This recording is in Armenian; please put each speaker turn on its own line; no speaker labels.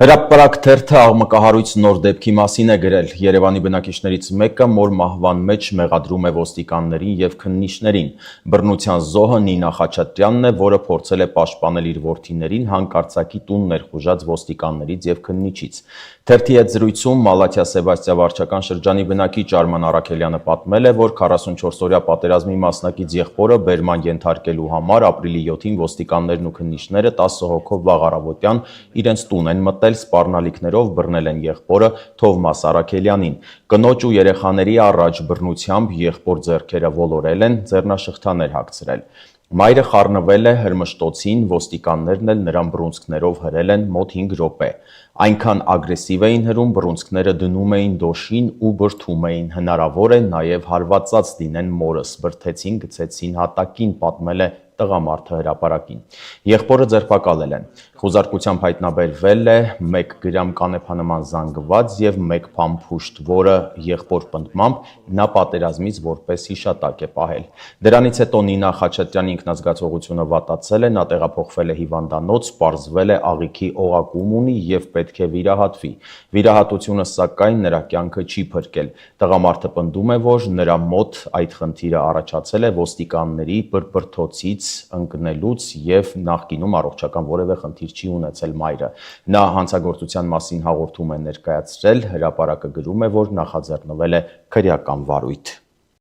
Հրապարակ թերթը աղմկահարույց նոր դեպքի մասին է գրել։ Երևանի բնակիչներից մեկը մոր մահվան մեջ մեղադրում է ոստիկաններին եւ քննիչներին։ Բռնության զոհը Նինա Խաչատրյանն է, որը փորձել է պաշտպանել իր որդիներին հանկարծակի տուն ներխուժած ոստիկաններից եւ քննիչից։ Թերթի հետ զրույցում Մալաթիա Սեբաստիա վարչական շրջանի բնակիչ Արման Արաքելյանը պատմել է, որ 44-օրյա պատերազմի մասնակից եղբորը բերման ենթարկելու համար ապրիլի 7-ին ոստիկաններն ու քննիչները 10 հոգով վաղ առավոտյան իրենց տուն են մտել, սպառնալիքներով բռնել են եղբորը Թովմաս Արաքելյանին։ Կնոջ ու երեխաների առաջ բռնությամբ եղբոր ձեռքերը ոլորել են, ձեռնաշղթաներ հագցրել։ Մայրը խառնվել է հրմշտոցին, ոստիկաններն էլ նրան բռունցքներով հրել են մոտ 5 րոպե։ Այնքան ագրեսիվ էին հրում, բռունցքները դնում էին դոշին ու բրդում էին, հնարավոր է նաև հարվածած լինեն մորս, բրդեցին, գցեցին հատակին, պատմել է տղամարդը հրապարակին։ Եղբորը ձերբակալել են։ Խուզարկությամբ հայտնաբերվել է 1 գրամ կանեփանման զանգված եւ 1 փամփուշտ, որը եղբոր պնդմամբ նա պատերազմից որպես հիշատակ է պահել։ Դրանից հետո Նինա Խաչատրյանի ինքնազգացողությունը վատացել է, նա տեղափոխվել է հիվանդանոց, պարզվել է աղիքի օղակում ունի եւ պետք է վիրահատվի։ Վիրահատությունը սակայն նրա կյանքը չի փրկել։ Տղամարդը պնդում է, որ նրա մոտ այդ խնդիրը առաջացել է ոստիկանների բրբրթոցից ընկնելուց եւ նախկինում առողջական որևէ խնդիր չի ունեցել մայրը։ Նա հանցագործության մասին հաղորդում է ներկայացրել, հրապարակը գրում է, որ նախաձեռնվել է քրեական վարույթ։